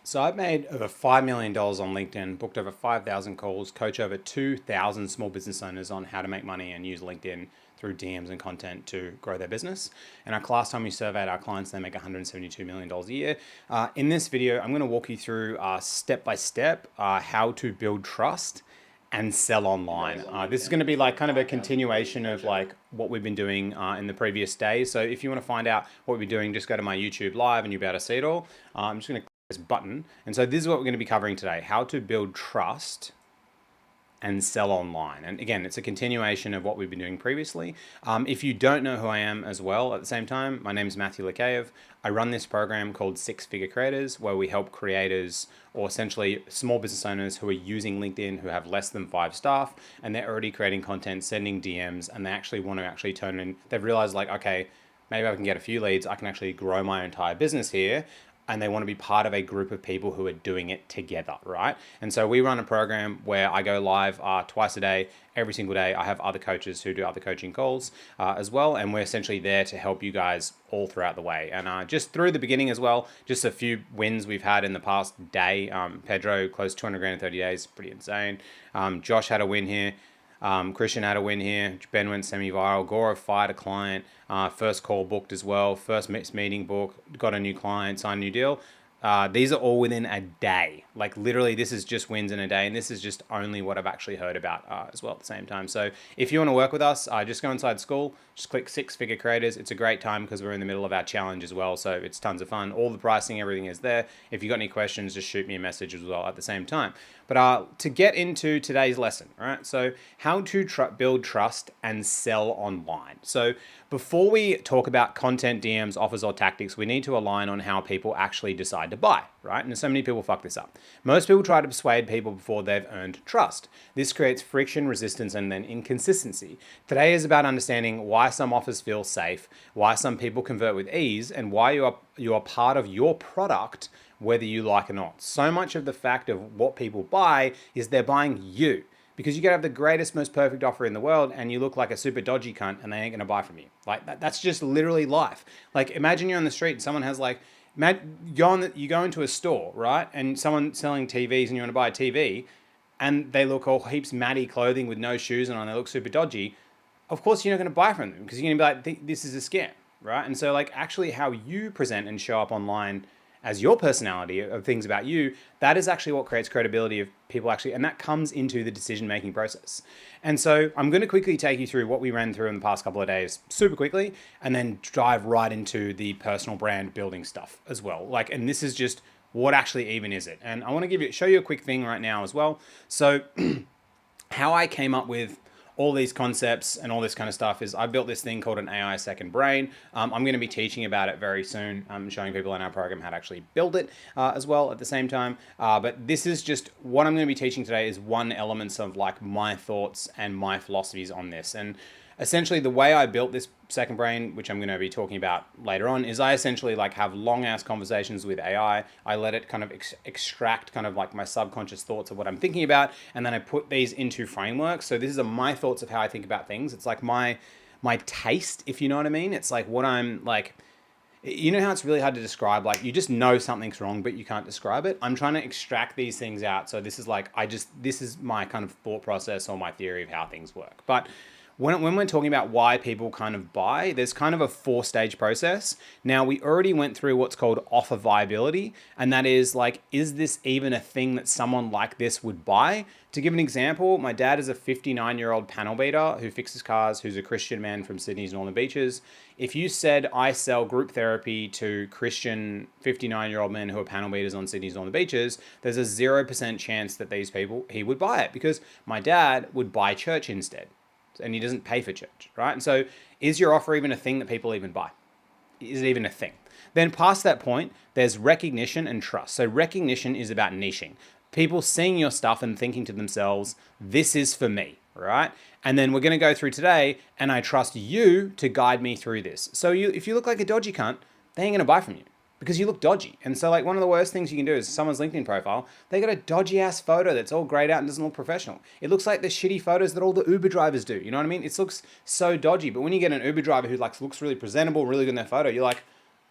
So I've made over $5 million on LinkedIn, booked over 5,000 calls, coach over 2,000 small business owners on how to make money and use LinkedIn through DMs and content to grow their business. And last time we surveyed our clients, they make $172 million a year. In this video, I'm going to walk you through step by step how to build trust and sell online. This is going to be like kind of a continuation of like what we've been doing in the previous days. So if you want to find out what we're doing, just go to my YouTube live and you'll be able to see it all. I'm just going to this button. And so this is what we're going to be covering today, how to build trust and sell online. And again, it's a continuation of what we've been doing previously. If you don't know who I am as well, at the same time, my name is Matthew Lekayev. I run this program called Six Figure Creators, where we help creators or essentially small business owners who are using LinkedIn, who have less than 5 staff, and they're already creating content, sending DMs, and they actually want to actually turn in, they've realized like, okay, maybe I can get a few leads, I can actually grow my entire business here. And they want to be part of a group of people who are doing it together, right? And so we run a program where I go live twice a day, every single day. I have other coaches who do other coaching calls as well. And we're essentially there to help you guys all throughout the way. And just through the beginning as well, just a few wins we've had in the past day. Pedro closed 200 grand in 30 days, pretty insane. Josh had a win here. Christian had a win here. Ben went semi-viral. Goro fired a client. First call booked as well. First meeting booked. Got a new client. Signed a new deal. These are all within a day. Like literally, this is just wins in a day. And this is just only what I've actually heard about as well at the same time. So if you want to work with us, just go inside school. Just click Six Figure Creators. It's a great time because we're in the middle of our challenge as well. So it's tons of fun. All the pricing, everything is there. If you got any questions, just shoot me a message as well at the same time. But to get into today's lesson, all right? So how to build trust and sell online. So before we talk about content, DMs, offers, or tactics, we need to align on how people actually decide to buy, right? And so many people fuck this up. Most people try to persuade people before they've earned trust. This creates friction, resistance, and then inconsistency. Today is about understanding why some offers feel safe, why some people convert with ease, and why you are part of your product whether you like or not. So much of the fact of what people buy is they're buying you. Because you could have the greatest, most perfect offer in the world and you look like a super dodgy cunt and they ain't gonna buy from you. Like that's just literally life. Like imagine you're on the street and someone has like, you go into a store, right? And someone selling TVs and you wanna buy a TV and they look all heaps matty clothing with no shoes on and they look super dodgy. Of course you're not gonna buy from them because you're gonna be like, this is a scam, right? And so like actually how you present and show up online as your personality of things about you, that is actually what creates credibility of people actually, and that comes into the decision-making process. And so I'm gonna quickly take you through what we ran through in the past couple of days super quickly, and then dive right into the personal brand building stuff as well. Like, and this is just, what actually even is it? And I wanna show you a quick thing right now as well. So how I came up with all these concepts and all this kind of stuff is I built this thing called an AI second brain. I'm going to be teaching about it very soon. I'm showing people in our program how to actually build it as well at the same time. But this is just what I'm going to be teaching today is one elements of like my thoughts and my philosophies on this. And essentially the way I built this second brain, which I'm going to be talking about later on, is I essentially like have long ass conversations with AI. I let it kind of extract kind of like my subconscious thoughts of what I'm thinking about. And then I put these into frameworks. So this is my thoughts of how I think about things. It's like my taste, if you know what I mean. It's like what I'm like, you know how it's really hard to describe, like you just know something's wrong, but you can't describe it. I'm trying to extract these things out. So this is like, this is my kind of thought process or my theory of how things work. But when we're talking about why people kind of buy, there's kind of a 4-stage process. Now, we already went through what's called offer viability, and that is like, is this even a thing that someone like this would buy? To give an example, my dad is a 59-year-old panel beater who fixes cars, who's a Christian man from Sydney's Northern Beaches. If you said, I sell group therapy to Christian 59-year-old men who are panel beaters on Sydney's Northern Beaches, there's a 0% chance that these people, he would buy it because my dad would buy church instead. And he doesn't pay for church, right? And so is your offer even a thing that people even buy? Is it even a thing? Then past that point, there's recognition and trust. So recognition is about niching. People seeing your stuff and thinking to themselves, this is for me, right? And then we're gonna go through today and I trust you to guide me through this. So if you look like a dodgy cunt, they ain't gonna buy from you because you look dodgy. And so like one of the worst things you can do is someone's LinkedIn profile, they got a dodgy ass photo that's all grayed out and doesn't look professional. It looks like the shitty photos that all the Uber drivers do. You know what I mean? It looks so dodgy. But when you get an Uber driver who like looks really presentable, really good in their photo, you're like,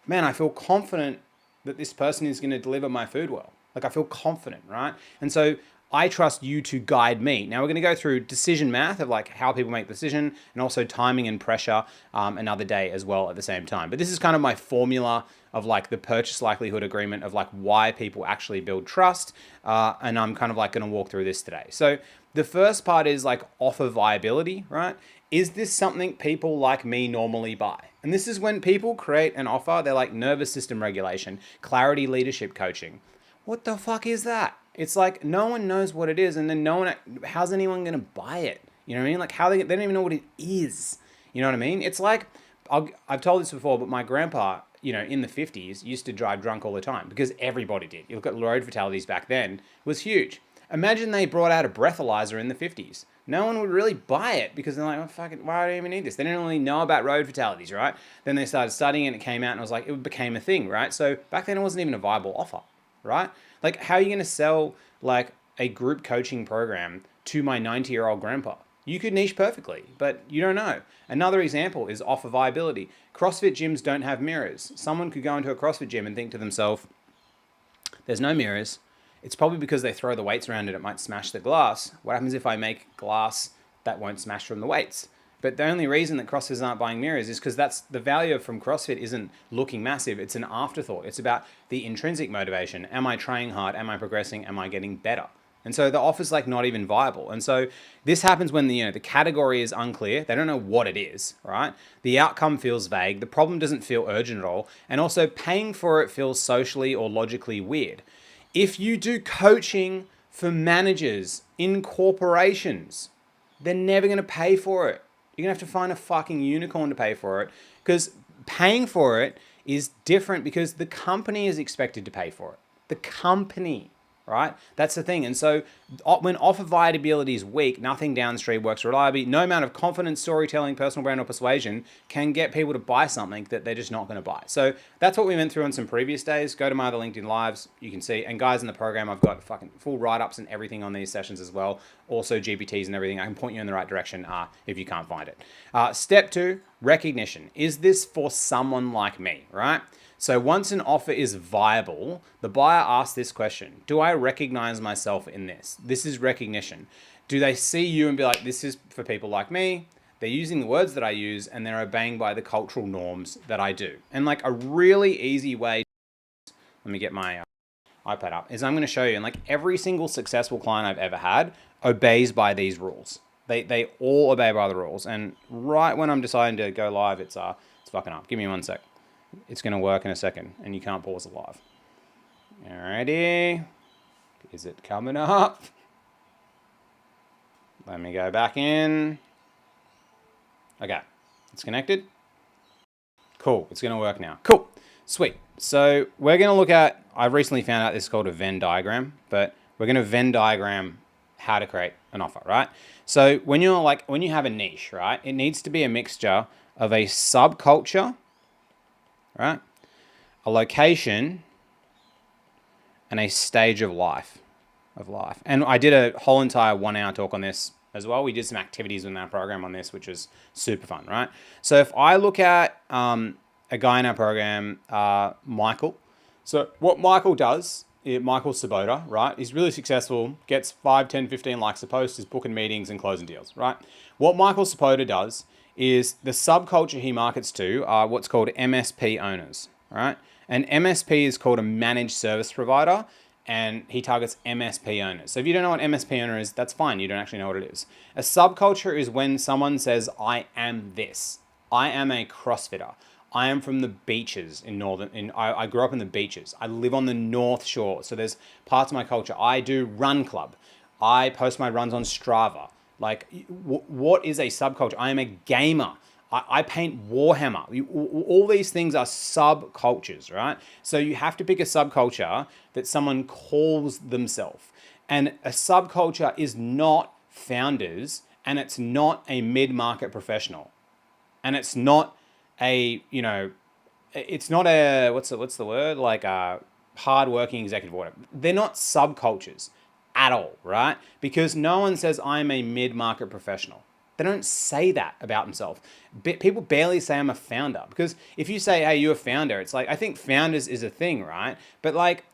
man, I feel confident that this person is going to deliver my food well. Like I feel confident, right? And so I trust you to guide me. Now we're going to go through decision math of like how people make the decision, and also timing and pressure another day as well at the same time. But this is kind of my formula of like the purchase likelihood agreement of like why people actually build trust. And I'm kind of like going to walk through this today. So the first part is like offer viability, right? Is this something people like me normally buy? And this is when people create an offer, they're like nervous system regulation, clarity leadership coaching. What the fuck is that? It's like no one knows what it is, and then how's anyone gonna buy it? You know what I mean? Like they don't even know what it is. You know what I mean? It's like, I've told this before, but my grandpa, in the 50s used to drive drunk all the time because everybody did. You look at road fatalities back then, it was huge. Imagine they brought out a breathalyzer in the 50s. No one would really buy it because they're like, oh, fuck it, why do I even need this? They didn't really know about road fatalities, right? Then they started studying and it came out and it was like, it became a thing, right? So back then it wasn't even a viable offer, right? Like, how are you going to sell like a group coaching program to my 90-year-old grandpa? You could niche perfectly, but you don't know. Another example is offer viability. CrossFit gyms don't have mirrors. Someone could go into a CrossFit gym and think to themselves, there's no mirrors. It's probably because they throw the weights around and it might smash the glass. What happens if I make glass that won't smash from the weights? But the only reason that CrossFitters aren't buying mirrors is because that's the value from CrossFit isn't looking massive. It's an afterthought. It's about the intrinsic motivation. Am I trying hard? Am I progressing? Am I getting better? And so the offer's like not even viable. And so this happens when the category is unclear. They don't know what it is, right? The outcome feels vague. The problem doesn't feel urgent at all. And also paying for it feels socially or logically weird. If you do coaching for managers in corporations, they're never going to pay for it. You're going to have to find a fucking unicorn to pay for it, because paying for it is different because the company is expected to pay for it. The company, right? That's the thing. And so when offer viability is weak, nothing downstream works reliably. No amount of confidence, storytelling, personal brand, or persuasion can get people to buy something that they're just not going to buy. So that's what we went through on some previous days. Go to my other LinkedIn lives. You can see. And guys in the program, I've got fucking full write-ups and everything on these sessions as well. Also GPTs and everything. I can point you in the right direction if you can't find it. Step 2, recognition. Is this for someone like me, right? So once an offer is viable, the buyer asks this question: do I recognize myself in this? This is recognition. Do they see you and be like, this is for people like me? They're using the words that I use and they're obeying by the cultural norms that I do. And like a really easy way, let me get my iPad up, is I'm going to show you, and like every single successful client I've ever had obeys by these rules. They all obey by the rules. And right when I'm deciding to go live, it's fucking up. Give me 1 sec. It's going to work in a second, and you can't pause it live. Alrighty. Is it coming up? Let me go back in. Okay. It's connected. Cool. It's going to work now. Cool. Sweet. So we're going to look at, I recently found out this is called a Venn diagram, but we're going to Venn diagram how to create an offer, right? So when you have a niche, right, it needs to be a mixture of a subculture, right, a location, and a stage of life. And I did a whole entire 1 hour talk on this as well. We did some activities in our program on this, which was super fun, right? So if I look at a guy in our program, Michael. So what Michael does, Michael Sabota, right? He's really successful, gets 5, 10, 15 likes a post, is booking meetings and closing deals, right? What Michael Sabota does is the subculture he markets to are what's called MSP owners, right? And MSP is called a managed service provider, and he targets MSP owners. So if you don't know what MSP owner is, that's fine. You don't actually know what it is. A subculture is when someone says, I am this. I am a CrossFitter. I am from the beaches I grew up in the beaches. I live on the North Shore. So there's parts of my culture. I do run club. I post my runs on Strava. Like, what is a subculture? I am a gamer. I paint Warhammer. All these things are subcultures, right? So you have to pick a subculture that someone calls themselves. And a subculture is not founders, and it's not a mid-market professional. And it's not it's not a, what's the word? Like a hard-working executive order. They're not subcultures at all, right? Because no one says I'm a mid-market professional. They don't say that about themselves. People barely say I'm a founder, because if you say, hey, you're a founder, it's like, I think founders is a thing, right? But like,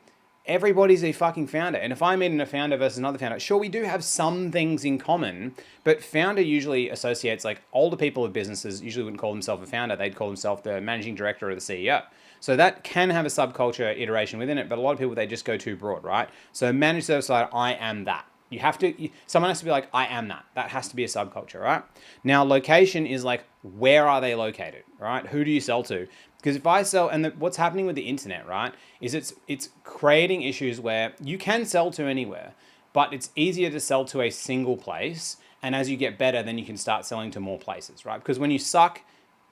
everybody's a fucking founder. And if I meet a founder versus another founder, sure, we do have some things in common, but founder usually associates, like, older people of businesses usually wouldn't call themselves a founder. They'd call themselves the managing director or the CEO. So that can have a subculture iteration within it, but a lot of people, they just go too broad, right? So managed service side, I am that. You have to, someone has to be like, I am that. That has to be a subculture, right? Now, location is like, where are they located, right? Who do you sell to? Because if I sell, and what's happening with the internet, right, is it's creating issues where you can sell to anywhere, but it's easier to sell to a single place. And as you get better, then you can start selling to more places, right? Because when you suck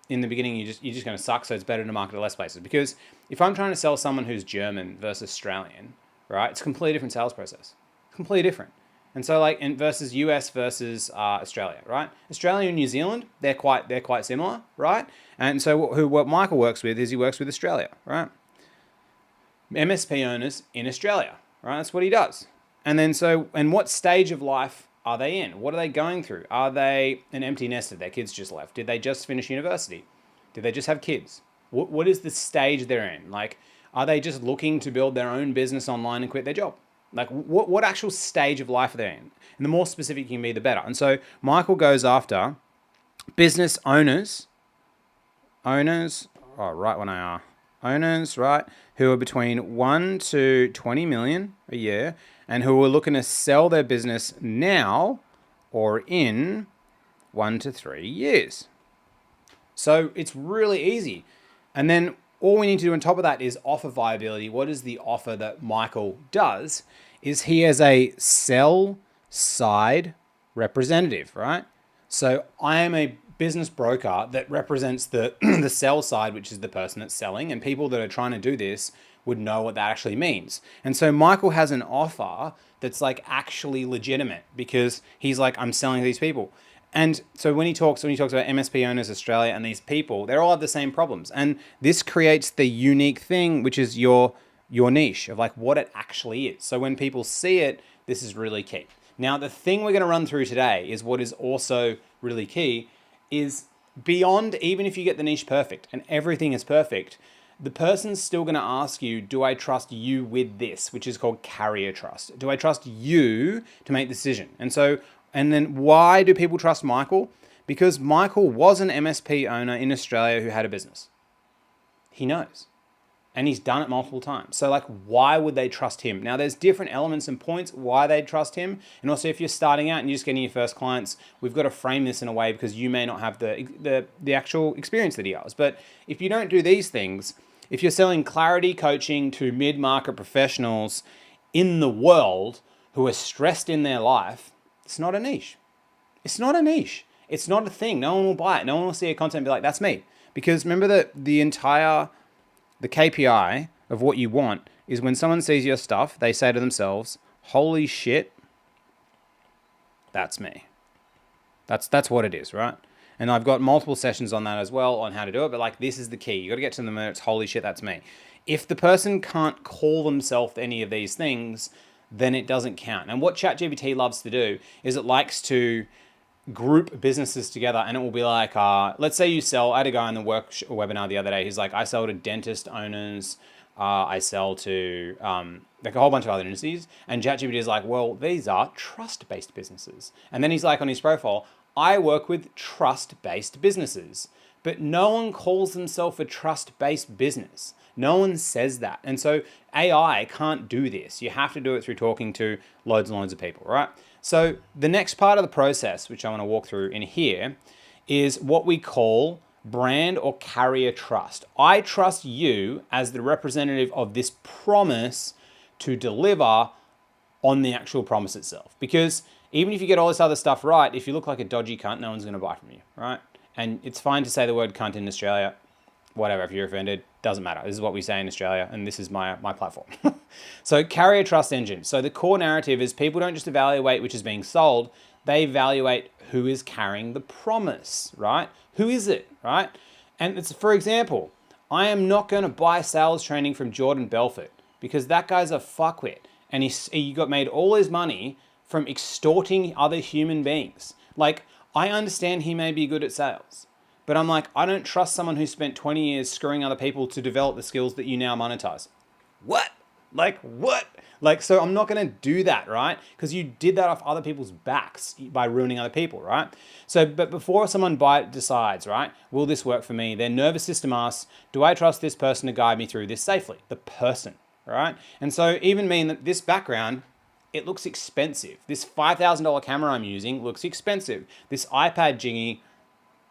in the beginning, you're just going to suck. So it's better to market to less places. Because if I'm trying to sell someone who's German versus Australian, right, it's a completely different sales process. Completely different. And so, like, and versus US versus Australia, right? Australia and New Zealand, they're quite similar, right? And so what Michael works with is he works with Australia, right? MSP owners in Australia, right? That's what he does. And then and what stage of life are they in? What are they going through? Are they an empty nester? Their kids just left. Did they just finish university? Did they just have kids? What is the stage they're in? Like, are they just looking to build their own business online and quit their job? Like, what actual stage of life are they in? And the more specific you can be, the better. And so Michael goes after business owners, owners, right, who are between 1 to 20 million a year and who are looking to sell their business now or in 1 to 3 years. So it's really easy. And then all we need to do on top of that is offer viability. What is the offer that Michael does? Is he has a sell side representative, right? So I am a business broker that represents the the sell side, which is the person that's selling, and people that are trying to do this would know what that actually means. And so Michael has an offer that's like actually legitimate because he's like, I'm selling to these people. And so when he talks about MSP owners, Australia, and these people, they all have the same problems. And this creates the unique thing, which is your niche of like what it actually is. So when people see it, this is really key. Now, the thing we're going to run through today is what is also really key is beyond, even if you get the niche perfect and everything is perfect, the person's still going to ask you, do I trust you with this, which is called carrier trust? Do I trust you to make the decision? And then why do people trust Michael? Because Michael was an MSP owner in Australia who had a business. He knows. And he's done it multiple times. So like, why would they trust him? Now, there's different elements and points why they'd trust him. And also, if you're starting out and you're just getting your first clients, we've got to frame this in a way because you may not have the actual experience that he has. But if you don't do these things, if you're selling clarity coaching to mid-market professionals in the world who are stressed in their life, it's not a niche. It's not a niche. It's not a thing. No one will buy it. No one will see a content and be like, that's me. Because remember that the KPI of what you want is when someone sees your stuff, they say to themselves, holy shit, that's me. That's what it is, right? And I've got multiple sessions on that as well on how to do it. But like, this is the key. You got to get to the minute. It's holy shit, that's me. If the person can't call themselves any of these things, then it doesn't count. And what ChatGPT loves to do is it likes to group businesses together, and it will be like, let's say you sell, I had a guy on the webinar the other day, he's like, I sell to dentist owners, I sell to like a whole bunch of other industries, and ChatGPT is like, well, these are trust-based businesses. And then he's like on his profile, I work with trust-based businesses, but no one calls themselves a trust-based business. No one says that. And so AI can't do this. You have to do it through talking to loads and loads of people, right? So the next part of the process, which I want to walk through in here, is what we call brand or carrier trust. I trust you as the representative of this promise to deliver on the actual promise itself. Because even if you get all this other stuff right, if you look like a dodgy cunt, no one's going to buy from you, right? And it's fine to say the word cunt in Australia. Whatever, if you're offended, doesn't matter. This is what we say in Australia, and this is my platform. So carrier trust engine. So the core narrative is people don't just evaluate which is being sold, they evaluate who is carrying the promise, right? Who is it, right? And it's, for example, I am not going to buy sales training from Jordan Belfort because that guy's a fuckwit, and he got made all his money from extorting other human beings. Like, I understand he may be good at sales, but I'm like, I don't trust someone who spent 20 years screwing other people to develop the skills that you now monetize. What? Like, what? Like, so I'm not going to do that, right? Because you did that off other people's backs by ruining other people, right? So, but before someone decides, right, will this work for me? Their nervous system asks, do I trust this person to guide me through this safely? The person, right? And so even me in this background, it looks expensive. This $5,000 camera I'm using looks expensive. This iPad jingy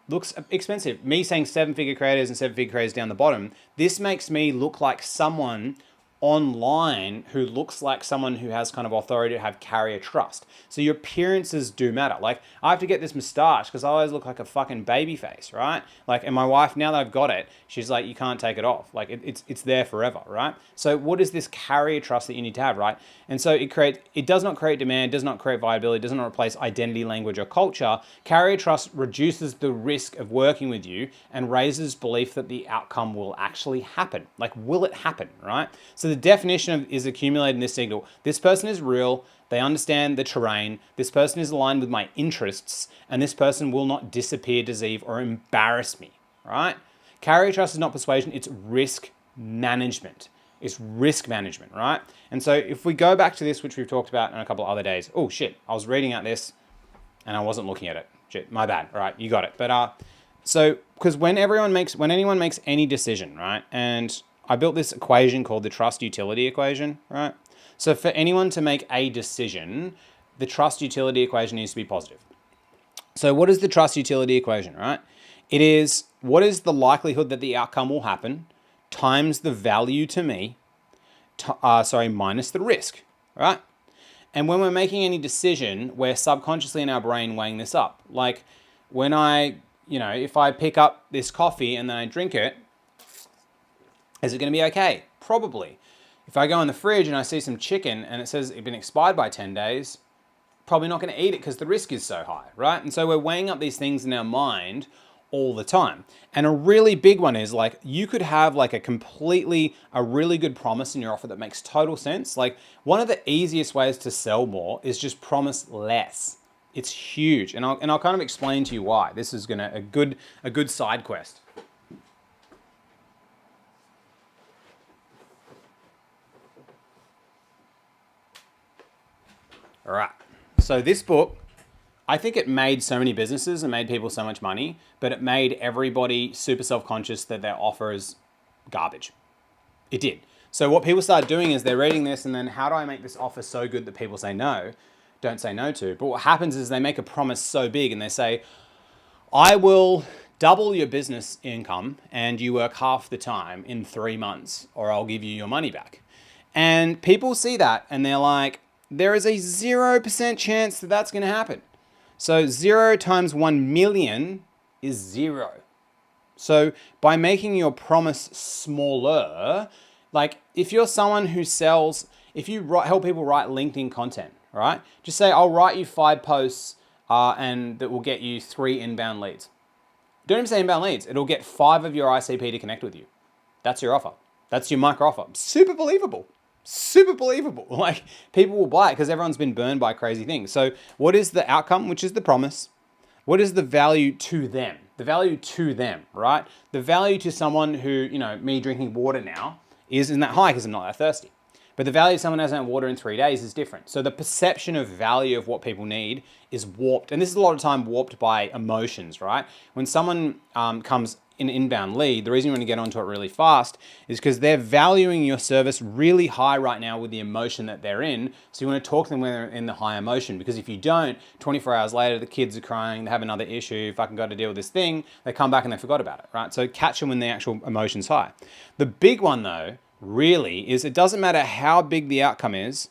looks expensive. Me saying 7-figure creators and 7-figure creators down the bottom, this makes me look like someone online who looks like someone who has kind of authority to have carrier trust. So your appearances do matter. Like, I have to get this moustache because I always look like a fucking baby face, right? Like, and my wife, now that I've got it, she's like, you can't take it off. Like, it's there forever, right? So what is this carrier trust that you need to have, right? And so it does not create demand, does not create viability, does not replace identity, language, or culture. Carrier trust reduces the risk of working with you and raises belief that the outcome will actually happen. Like, will it happen, right? So the definition is accumulating this signal. This person is real. They understand the terrain. This person is aligned with my interests, and this person will not disappear, deceive, or embarrass me, right? Carrier trust is not persuasion. It's risk management. It's risk management, right? And so if we go back to this, which we've talked about in a couple of other days. Oh, shit. I was reading out this, and I wasn't looking at it. Shit, my bad. All right, you got it. But so, because when anyone makes any decision, right, and I built this equation called the trust utility equation, right? So for anyone to make a decision, the trust utility equation needs to be positive. So what is the trust utility equation, right? It is, what is the likelihood that the outcome will happen times the value to me, minus the risk, right? And when we're making any decision, we're subconsciously in our brain weighing this up. Like when if I pick up this coffee and then I drink it, is it going to be okay? Probably. If I go in the fridge and I see some chicken and it says it's been expired by 10 days, probably not going to eat it because the risk is so high, right? And so we're weighing up these things in our mind all the time. And a really big one is like, you could have like a really good promise in your offer that makes total sense. Like one of the easiest ways to sell more is just promise less. It's huge. And I'll kind of explain to you why. This is a good side quest. All right. So this book, I think it made so many businesses and made people so much money, but it made everybody super self-conscious that their offer is garbage. It did. So what people started doing is they're reading this and then how do I make this offer so good that people don't say no to? But what happens is they make a promise so big and they say, I will double your business income and you work half the time in 3 months or I'll give you your money back. And people see that and they're like, there is a 0% chance that that's going to happen. So 0 times 1 million is 0. So by making your promise smaller, like if you're someone who sells, if you help people write LinkedIn content, right? Just say, I'll write you 5 posts and that will get you 3 inbound leads. Don't even say inbound leads. It'll get 5 of your ICP to connect with you. That's your offer. That's your micro offer. Super believable. Like people will buy it because everyone's been burned by crazy things. So what is the outcome, which is the promise? What is the value to them? The value to them, right? The value to someone who, me drinking water now isn't that high because I'm not that thirsty. But the value of someone who hasn't had water in 3 days is different. So the perception of value of what people need is warped. And this is a lot of time warped by emotions, right? When someone comes in inbound lead, the reason you want to get onto it really fast is because they're valuing your service really high right now with the emotion that they're in. So you want to talk to them when they're in the high emotion, because if you don't, 24 hours later, the kids are crying, they have another issue, fucking got to deal with this thing, they come back and they forgot about it, right? So catch them when the actual emotion's high. The big one though, really, is it doesn't matter how big the outcome is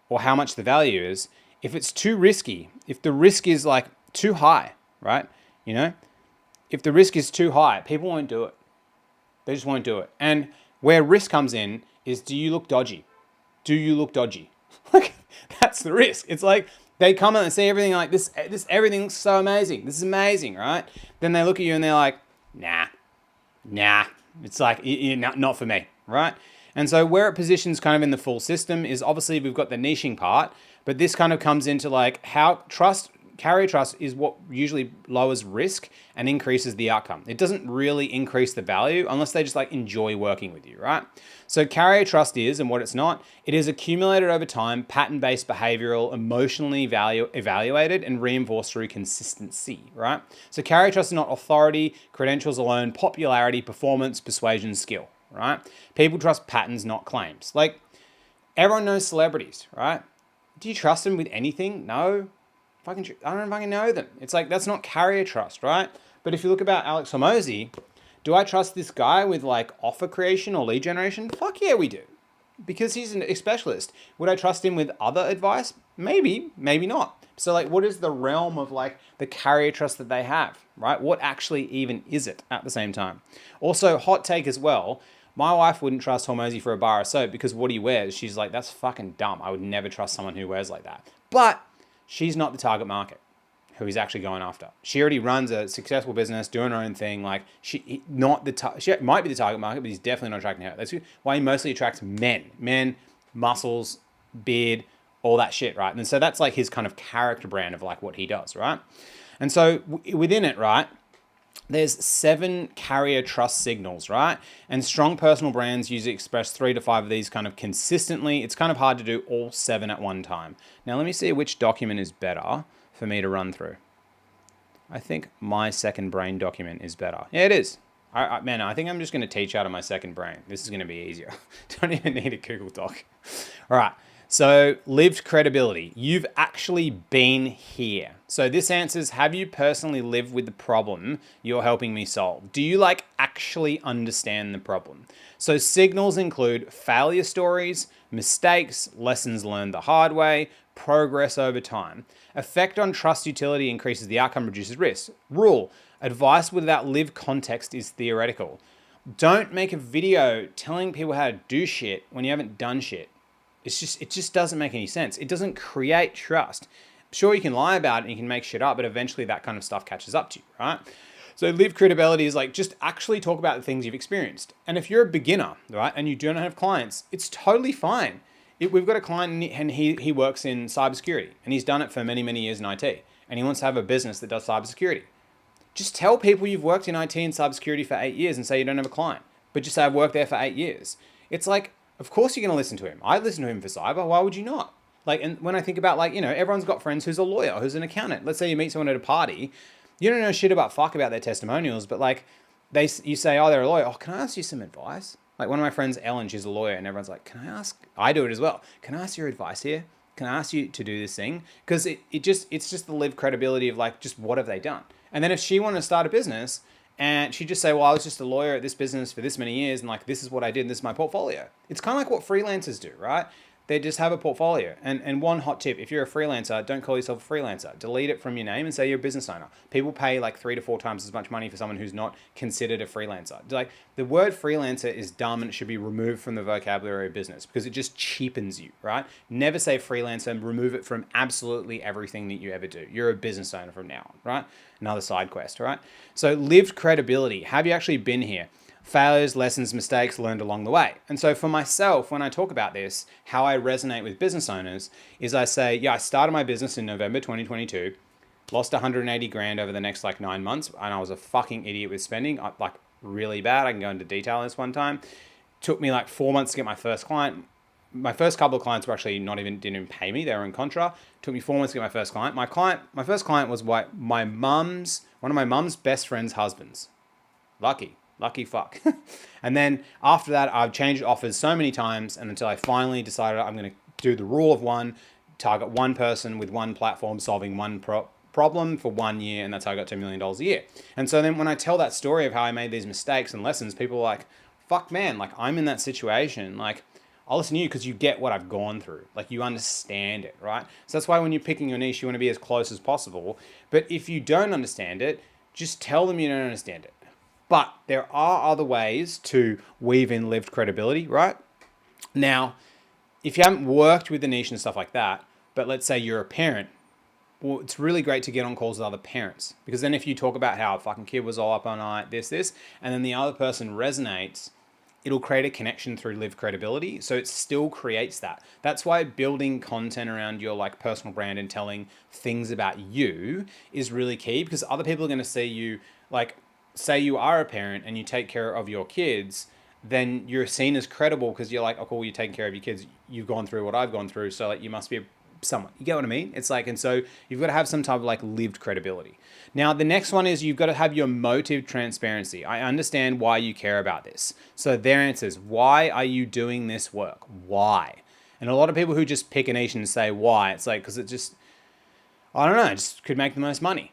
or how much the value is. If it's too risky, if the risk is like too high, right? If the risk is too high, people won't do it. They just won't do it. And where risk comes in is, do you look dodgy? Do you look dodgy? Like, that's the risk. It's like they come in and see everything like this everything looks so amazing. This is amazing, right? Then they look at you and they're like, nah. It's like, not for me, right? And so where it positions kind of in the full system is obviously we've got the niching part, but this kind of comes into like how trust carrier trust is what usually lowers risk and increases the outcome. It doesn't really increase the value unless they just like enjoy working with you, right? So carrier trust is, and what it's not, it is accumulated over time, pattern-based behavioral, emotionally evaluated and reinforced through consistency, right? So carrier trust is not authority, credentials alone, popularity, performance, persuasion, skill, right? People trust patterns, not claims. Like, everyone knows celebrities, right? Do you trust them with anything? No. I don't fucking know them. It's like, that's not carrier trust, right? But if you look about Alex Hormozi, do I trust this guy with like offer creation or lead generation? Fuck yeah, we do. Because he's a specialist. Would I trust him with other advice? Maybe, maybe not. So like, what is the realm of like the carrier trust that they have, right? What actually even is it at the same time? Also, hot take as well. My wife wouldn't trust Hormozi for a bar of soap because what he wears, she's like, that's fucking dumb. I would never trust someone who wears like that. But she's not the target market who he's actually going after. She already runs a successful business, doing her own thing. Like she might be the target market, but he's definitely not attracting her. That's why he mostly attracts men, muscles, beard, all that shit, right? And so that's like his kind of character brand of like what he does, right? And so within it, right, there's 7 carrier trust signals, right? And strong personal brands usually express 3 to 5 of these kind of consistently. It's kind of hard to do all 7 at one time. Now, let me see which document is better for me to run through. I think my second brain document is better. Yeah, it is. Man, I think I'm just going to teach out of my second brain. This is going to be easier. Don't even need a Google Doc. All right. So lived credibility. You've actually been here. So this answers, have you personally lived with the problem you're helping me solve? Do you like actually understand the problem? So signals include failure stories, mistakes, lessons learned the hard way, progress over time. Effect on trust utility increases the outcome, reduces risk. Rule, advice without lived context is theoretical. Don't make a video telling people how to do shit when you haven't done shit. It just doesn't make any sense. It doesn't create trust. Sure, you can lie about it and you can make shit up, but eventually that kind of stuff catches up to you, right? So live credibility is like, just actually talk about the things you've experienced. And if you're a beginner, right, and you don't have clients, it's totally fine. We've got a client and he works in cybersecurity and he's done it for many, many years in IT. And he wants to have a business that does cybersecurity. Just tell people you've worked in IT and cybersecurity for 8 years and say you don't have a client, but just say I've worked there for 8 years. It's like, of course you're going to listen to him. I listen to him for cyber. Why would you not? Like, and when I think about like, everyone's got friends who's a lawyer, who's an accountant. Let's say you meet someone at a party. You don't know shit about their testimonials, but like you say, oh, they're a lawyer. Oh, can I ask you some advice? Like one of my friends, Ellen, she's a lawyer and everyone's like, I do it as well. Can I ask your advice here? Can I ask you to do this thing? Because it's just the lived credibility of like, just what have they done? And then if she wanted to start a business, and she'd just say, well, I was just a lawyer at this business for this many years, and like, this is what I did, and this is my portfolio. It's kind of like what freelancers do, right? They just have a portfolio. And one hot tip, if you're a freelancer, don't call yourself a freelancer. Delete it from your name and say you're a business owner. People pay like 3 to 4 times as much money for someone who's not considered a freelancer. Like, the word freelancer is dumb and it should be removed from the vocabulary of business because it just cheapens you, right? Never say freelancer and remove it from absolutely everything that you ever do. You're a business owner from now on, right? Another side quest, right? So lived credibility. Have you actually been here? Failures, lessons, mistakes learned along the way. And so for myself, when I talk about this, how I resonate with business owners is I say, yeah, I started my business in November 2022, lost 180 grand over the next like 9 months. And I was a fucking idiot with spending, like really bad. I can go into detail on this one time. Took me like 4 months to get my first client. My first couple of clients were actually didn't even pay me. They were in contra. Took me 4 months to get my first client. My first client was one of my mum's best friend's husbands. Lucky fuck. And then after that, I've changed offers so many times and until I finally decided I'm going to do the rule of one, target one person with one platform, solving one problem for 1 year. And that's how I got $2 million a year. And so then when I tell that story of how I made these mistakes and lessons, people are like, fuck man, like I'm in that situation. Like I'll listen to you because you get what I've gone through. Like you understand it, right? So that's why when you're picking your niche, you want to be as close as possible. But if you don't understand it, just tell them you don't understand it. But there are other ways to weave in lived credibility, right? Now, if you haven't worked with the niche and stuff like that, but let's say you're a parent, well, it's really great to get on calls with other parents. Because then if you talk about how a fucking kid was all up all night, this, and then the other person resonates, it'll create a connection through lived credibility. So it still creates that. That's why building content around your like personal brand and telling things about you is really key, because other people are going to see you, like say you are a parent and you take care of your kids, then you're seen as credible because you're like, oh cool, you're taking care of your kids. You've gone through what I've gone through. So like you must be someone, you get what I mean? It's like, and so you've got to have some type of like lived credibility. Now, the next one is you've got to have your motive transparency. I understand why you care about this. So their answer is, why are you doing this work? Why? And a lot of people who just pick a niche and say why, it's like, because it just, I don't know, it just could make the most money.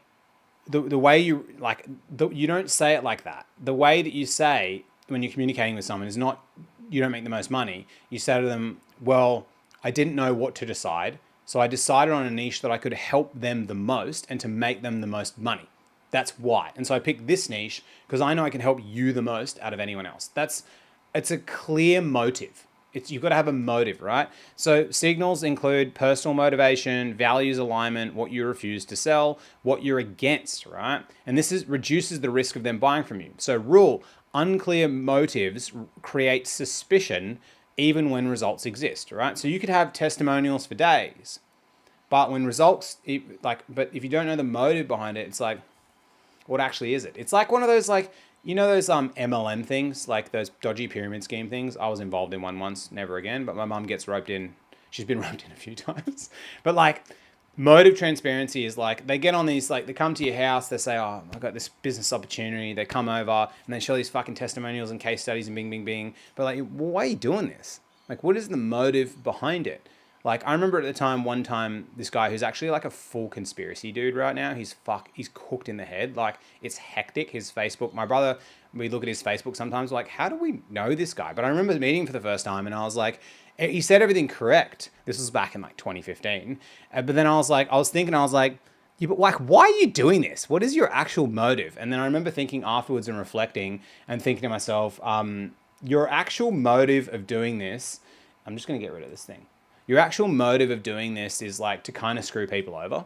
The way you, like, you don't say it like that. The way that you say when you're communicating with someone is not, you don't make the most money. You say to them, well, I didn't know what to decide. So I decided on a niche that I could help them the most and to make them the most money. That's why. And so I picked this niche because I know I can help you the most out of anyone else. It's a clear motive. You've got to have a motive, right? So signals include personal motivation, values alignment, what you refuse to sell, what you're against, right? And this reduces the risk of them buying from you. So rule, unclear motives create suspicion even when results exist, right? So you could have testimonials for days, but when results, but if you don't know the motive behind it, it's like, what actually is it? It's like one of those, like, you know, those MLM things, like those dodgy pyramid scheme things. I was involved in one once, never again, but my mum gets roped in. She's been roped in a few times. But like, motive transparency is like, they get on these, like they come to your house, they say, oh, I've got this business opportunity. They come over and they show these fucking testimonials and case studies and bing, bing, bing. But like, well, why are you doing this? Like, what is the motive behind it? Like, I remember at the time, one time, this guy who's actually like a full conspiracy dude right now, he's cooked in the head. Like, it's hectic. His Facebook, my brother, we look at his Facebook sometimes, like, how do we know this guy? But I remember meeting him for the first time and I was like, he said everything correct. This was back in like 2015. But then I was like, yeah, but like, why are you doing this? What is your actual motive? And then I remember thinking afterwards and reflecting and thinking to myself, your actual motive of doing this, I'm just going to get rid of this thing. Your actual motive of doing this is like to kind of screw people over.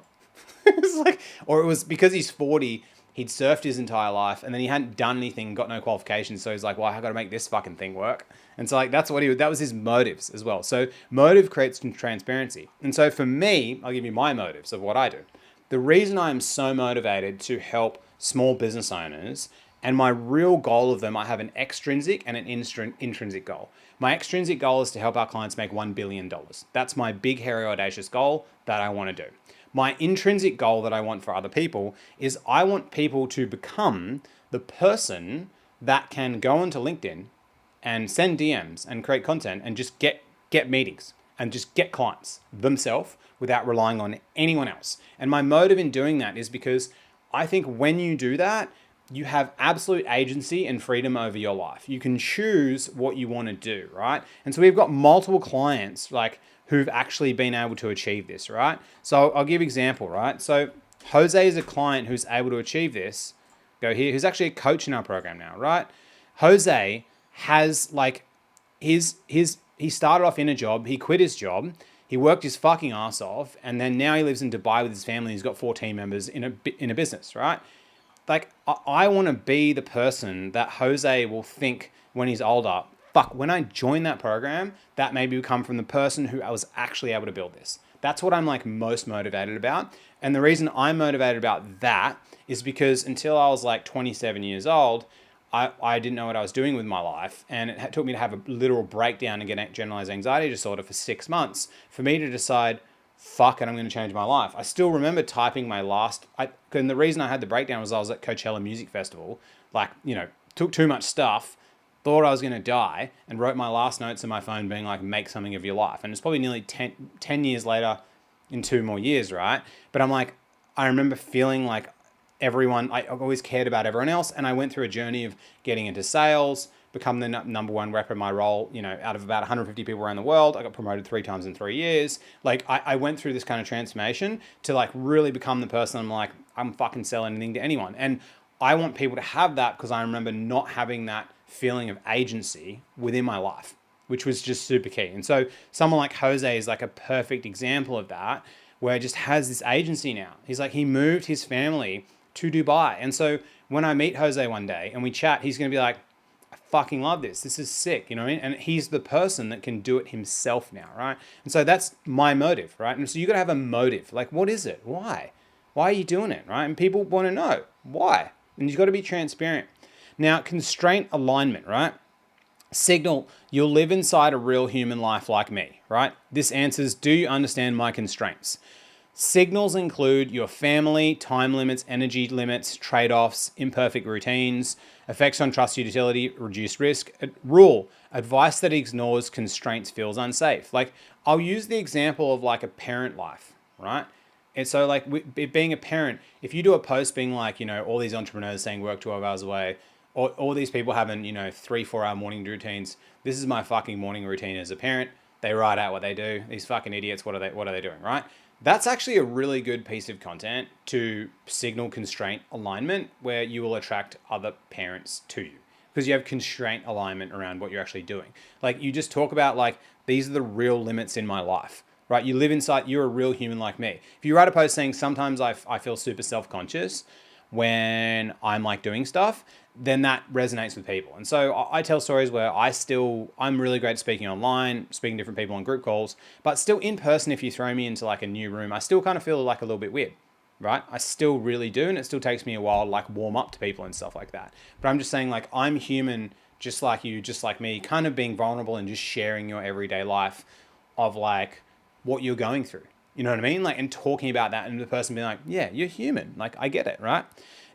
It's like, or it was because he's 40, he'd surfed his entire life and then he hadn't done anything, got no qualifications. So he's like, well, I got to make this fucking thing work. And so like, that was his motives as well. So motive creates transparency. And so for me, I'll give you my motives of what I do. The reason I am so motivated to help small business owners, and my real goal of them, I have an extrinsic and an intrinsic goal. My extrinsic goal is to help our clients make $1 billion. That's my big, hairy, audacious goal that I want to do. My intrinsic goal that I want for other people is I want people to become the person that can go onto LinkedIn and send DMs and create content and just get meetings and just get clients themselves without relying on anyone else. And my motive in doing that is because I think when you do that, you have absolute agency and freedom over your life. You can choose what you want to do, right? And so we've got multiple clients like who've actually been able to achieve this, right? So I'll give an example, right? So Jose is a client who's able to achieve this. Go here, who's actually a coach in our program now, right? Jose has like he started off in a job, he quit his job, he worked his fucking ass off, and then now he lives in Dubai with his family. He's got 4 team members in a business, right? Like, I want to be the person that Jose will think when he's older, fuck, when I join that program, that maybe come from the person who I was actually able to build this. That's what I'm like most motivated about. And the reason I'm motivated about that is because until I was like 27 years old, I didn't know what I was doing with my life. And it took me to have a literal breakdown and get generalized anxiety disorder for 6 months for me to decide, fuck it, I'm going to change my life. I still remember typing my and the reason I had the breakdown was I was at Coachella Music Festival, like, you know, took too much stuff, thought I was going to die, and wrote my last notes in my phone being like, make something of your life. And it's probably nearly 10 years later in 2 more years, right? But I'm like, I remember feeling like I always cared about everyone else. And I went through a journey of getting into sales, become the number 1 rep in my role, you know, out of about 150 people around the world. I got promoted 3 times in 3 years. Like I went through this kind of transformation to like really become the person I'm like, I'm fucking selling anything to anyone. And I want people to have that because I remember not having that feeling of agency within my life, which was just super key. And so someone like Jose is like a perfect example of that, where he just has this agency now. He's like, he moved his family to Dubai. And so when I meet Jose one day and we chat, he's going to be like, I fucking love this. This is sick, you know what I mean? And he's the person that can do it himself now, right? And so that's my motive, right? And so you got to have a motive. Like, what is it? Why? Why are you doing it, right? And people want to know why. And you've got to be transparent. Now, constraint alignment, right? Signal, you'll live inside a real human life like me, right? This answers, do you understand my constraints? Signals include your family, time limits, energy limits, trade-offs, imperfect routines, effects on trust utility, reduced risk. Rule, advice that ignores constraints feels unsafe. Like, I'll use the example of like a parent life, right? And so like being a parent, if you do a post being like, you know, all these entrepreneurs saying work 12 hours away, or all these people having, you know, 3-4 hour morning routines. This is my fucking morning routine as a parent. They write out what they do. These fucking idiots, what are they doing, right? That's actually a really good piece of content to signal constraint alignment where you will attract other parents to you because you have constraint alignment around what you're actually doing. Like you just talk about like, these are the real limits in my life, right? You live inside, you're a real human like me. If you write a post saying sometimes I feel super self-conscious when I'm like doing stuff, then that resonates with people. And so I tell stories where I'm really great at speaking online, speaking to different people on group calls, but still in person, if you throw me into like a new room, I still kind of feel like a little bit weird, right? I still really do. And it still takes me a while to like warm up to people and stuff like that. But I'm just saying like, I'm human, just like you, just like me, kind of being vulnerable and just sharing your everyday life of like what you're going through. You know what I mean? Like, and talking about that and the person being like, yeah, you're human. Like, I get it, right?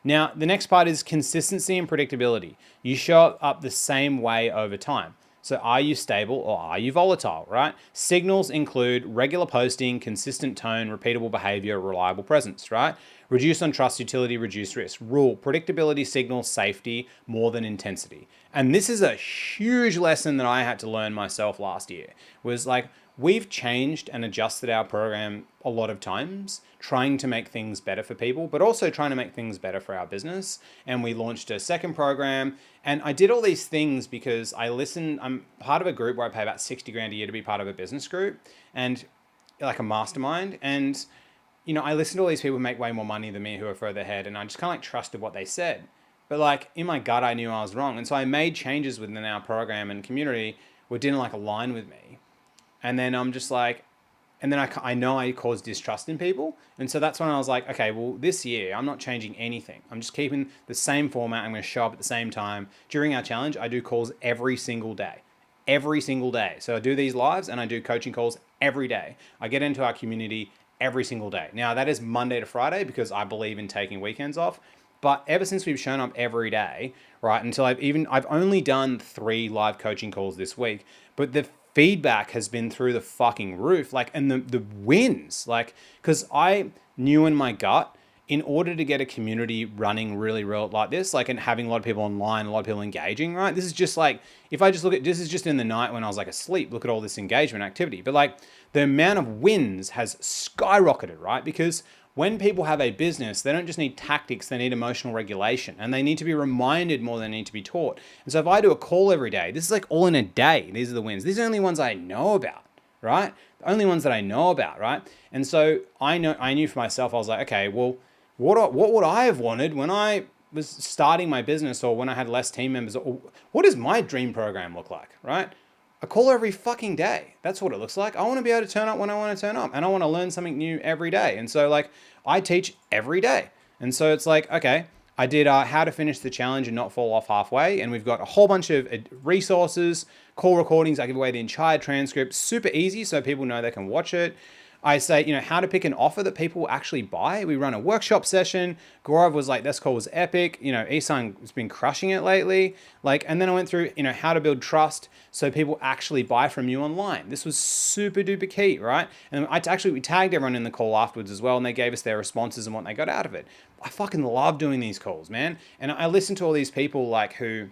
Now, the next part is consistency and predictability. You show up the same way over time. So are you stable or are you volatile, right? Signals include regular posting, consistent tone, repeatable behavior, reliable presence, right? Reduce on trust utility, reduce risk. Rule, predictability signals safety more than intensity. And this is a huge lesson that I had to learn myself last year, was like, we've changed and adjusted our program a lot of times, trying to make things better for people, but also trying to make things better for our business. And we launched a second program. And I did all these things because I'm part of a group where I pay about 60 grand a year to be part of a business group and like a mastermind. And, you know, I listened to all these people who make way more money than me who are further ahead. And I just kind of like trusted what they said. But like in my gut, I knew I was wrong. And so I made changes within our program and community which didn't like align with me. And then I'm just like, and then I know I cause distrust in people. And so that's when I was like, okay, well, this year, I'm not changing anything. I'm just keeping the same format. I'm going to show up at the same time. During our challenge, I do calls every single day. Every single day. So I do these lives and I do coaching calls every day. I get into our community every single day. Now, that is Monday to Friday because I believe in taking weekends off. But ever since we've shown up every day, right, until I've only done 3 live coaching calls this week, but the feedback has been through the fucking roof, like, and the wins, like, because I knew in my gut, in order to get a community running really real like this, like, and having a lot of people online, a lot of people engaging, right? This is just like, if I just look at, this is just in the night when I was like asleep, look at all this engagement activity. But like the amount of wins has skyrocketed, right? Because when people have a business, they don't just need tactics, they need emotional regulation and they need to be reminded more than they need to be taught. And so if I do a call every day, this is like all in a day. These are the wins. These are the only ones I know about, right? The only ones that I know about, right? And so I knew for myself, I was like, okay, well, what would I have wanted when I was starting my business or when I had less team members? Or what does my dream program look like, right? A call every fucking day. That's what it looks like. I want to be able to turn up when I want to turn up and I want to learn something new every day. And so like I teach every day. And so it's like, okay, I did how to finish the challenge and not fall off halfway. And we've got a whole bunch of resources, call recordings. I give away the entire transcript, super easy so people know they can watch it. I say, how to pick an offer that people will actually buy. We run a workshop session. Gaurav was like, this call was epic. Isan has been crushing it lately. And then I went through, how to build trust so people actually buy from you online. This was super duper key, right? And we tagged everyone in the call afterwards as well, and they gave us their responses and what they got out of it. I fucking love doing these calls, man. And I listened to all these people who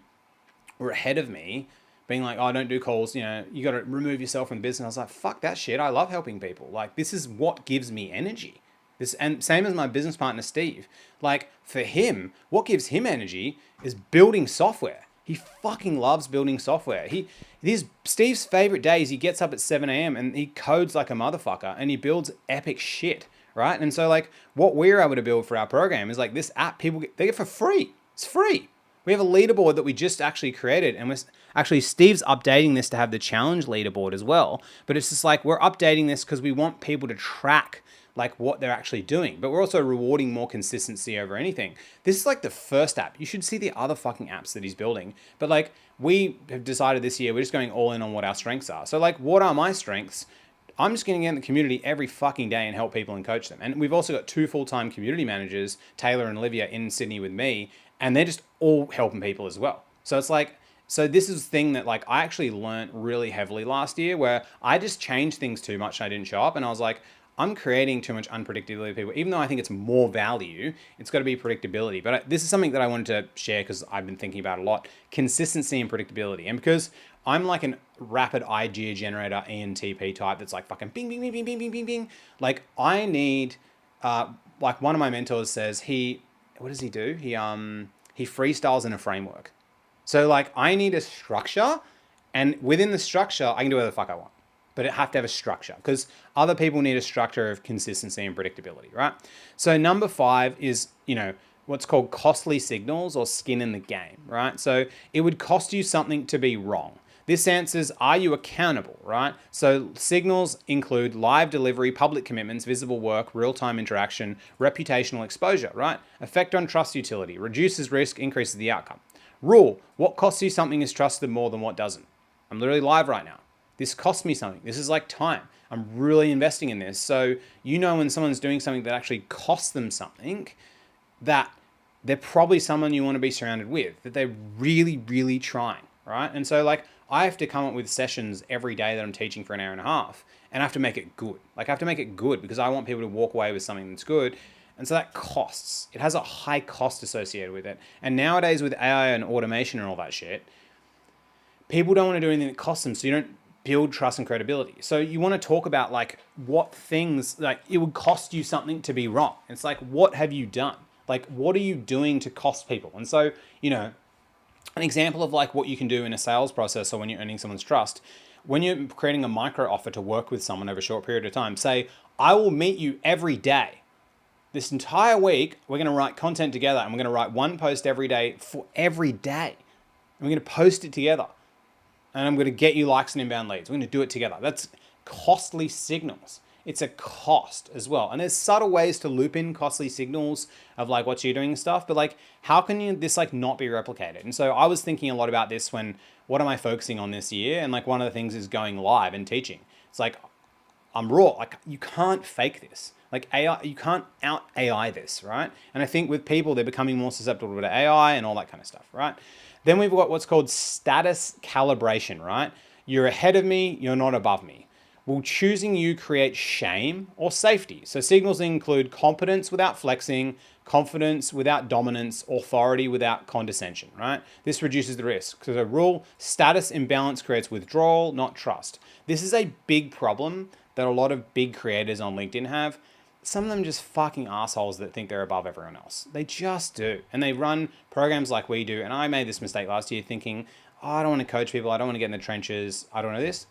were ahead of me, being like, oh, don't do calls, you got to remove yourself from the business. I was like, fuck that shit. I love helping people. Like, this is what gives me energy. And same as my business partner, Steve. Like, for him, what gives him energy is building software. He fucking loves building software. Steve's favorite day is he gets up at 7 a.m. and he codes like a motherfucker and he builds epic shit, right? And so, what we're able to build for our program is this app they get for free. It's free. We have a leaderboard that we just actually created, and actually Steve's updating this to have the challenge leaderboard as well. But it's just like we're updating this because we want people to track like what they're actually doing, but we're also rewarding more consistency over anything. This is like the first app. You should see the other fucking apps that he's building. But like we have decided this year, we're just going all in on what our strengths are. So like, what are my strengths? I'm just going to get in the community every fucking day and help people and coach them. And we've also got 2 full-time community managers, Taylor and Olivia, in Sydney with me, and they're just all helping people as well. So it's like, so this is the thing that like I actually learned really heavily last year, where I just changed things too much and I didn't show up, and I was like, I'm creating too much unpredictability with people. Even though I think it's more value, it's got to be predictability. But this is something that I wanted to share because I've been thinking about a lot: consistency and predictability. And because I'm like a rapid idea generator ENTP type that's like fucking bing, bing, bing, bing, bing, bing, bing, bing. Like I need, like one of my mentors says what does he do? He freestyles in a framework. So like I need a structure, and within the structure, I can do whatever the fuck I want. But it have to have a structure because other people need a structure of consistency and predictability, right? So number 5 is, what's called costly signals or skin in the game, right? So it would cost you something to be wrong. This answers, are you accountable, right? So signals include live delivery, public commitments, visible work, real-time interaction, reputational exposure, right? Effect on trust utility, reduces risk, increases the outcome. Rule, what costs you something is trusted more than what doesn't. I'm literally live right now. This costs me something. This is like time. I'm really investing in this. So when someone's doing something that actually costs them something, that they're probably someone you want to be surrounded with, that they're really, really trying, right? And so like I have to come up with sessions every day that I'm teaching for an hour and a half, and I have to make it good. Like I have to make it good because I want people to walk away with something that's good. And so that costs. It has a high cost associated with it. And nowadays with AI and automation and all that shit, people don't want to do anything that costs them. So you don't build trust and credibility. So you want to talk about like what things, like it would cost you something to be wrong. It's like, what have you done? Like, what are you doing to cost people? And so, an example of like what you can do in a sales process or when you're earning someone's trust, when you're creating a micro offer to work with someone over a short period of time, say, I will meet you every day. This entire week, we're going to write content together, and we're going to write one post every day for every day. And we're going to post it together. And I'm going to get you likes and inbound leads. We're going to do it together. That's costly signals. It's a cost as well. And there's subtle ways to loop in costly signals of like what you're doing and stuff. But like, how can this like not be replicated? And so I was thinking a lot about this when, what am I focusing on this year? And like one of the things is going live and teaching. It's like, I'm raw. Like you can't fake this. Like AI, you can't out AI this, right? And I think with people, they're becoming more susceptible to AI and all that kind of stuff, right? Then we've got what's called status calibration, right? You're ahead of me, you're not above me. Will choosing you create shame or safety? So signals include competence without flexing, confidence without dominance, authority without condescension, right? This reduces the risk. So the rule, status imbalance creates withdrawal, not trust. This is a big problem that a lot of big creators on LinkedIn have. Some of them just fucking assholes that think they're above everyone else. They just do. And they run programs like we do. And I made this mistake last year thinking, oh, I don't want to coach people. I don't want to get in the trenches. I don't know this.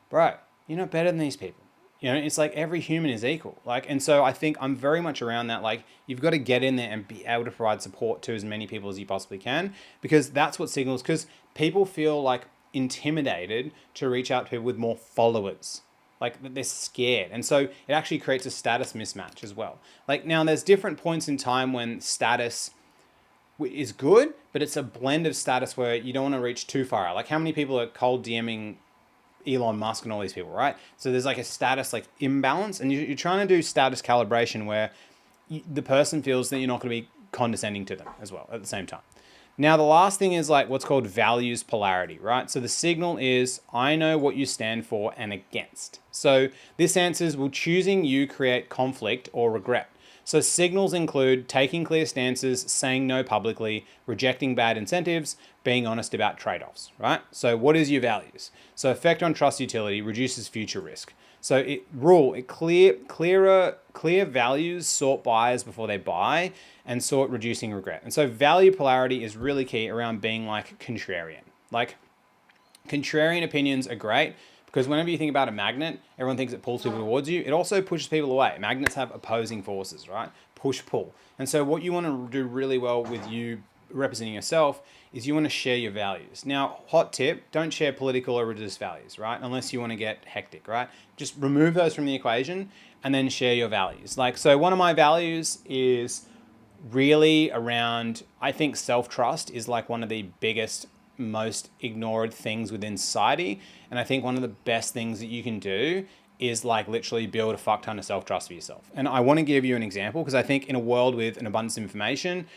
Bro, you're not better than these people. It's like every human is equal. And so I think I'm very much around that. Like, you've got to get in there and be able to provide support to as many people as you possibly can, because that's what signals, because people feel like intimidated to reach out to people with more followers. Like they're scared. And so it actually creates a status mismatch as well. Like now there's different points in time when status is good, but it's a blend of status where you don't want to reach too far out. Like how many people are cold DMing Elon Musk and all these people, right? So there's like a status like imbalance, and you're trying to do status calibration where the person feels that you're not going to be condescending to them as well at the same time. Now, the last thing is like what's called values polarity, right? So the signal is, I know what you stand for and against. So this answers, will choosing you create conflict or regret? So signals include taking clear stances, saying no publicly, rejecting bad incentives, being honest about trade-offs, right? So what is your values? So effect on trust utility, reduces future risk. So clear values sort buyers before they buy, and sort reducing regret. And so value polarity is really key around being like contrarian. Like contrarian opinions are great because whenever you think about a magnet, everyone thinks it pulls people towards you. It also pushes people away. Magnets have opposing forces, right? Push, pull. And so what you want to do really well with you representing yourself is you want to share your values. Now, hot tip, don't share political or religious values, right? Unless you want to get hectic, right? Just remove those from the equation and then share your values. Like, so one of my values is really around, I think self-trust is like one of the biggest, most ignored things within society. And I think one of the best things that you can do is like literally build a fuck ton of self-trust for yourself. And I want to give you an example because I think in a world with an abundance of information,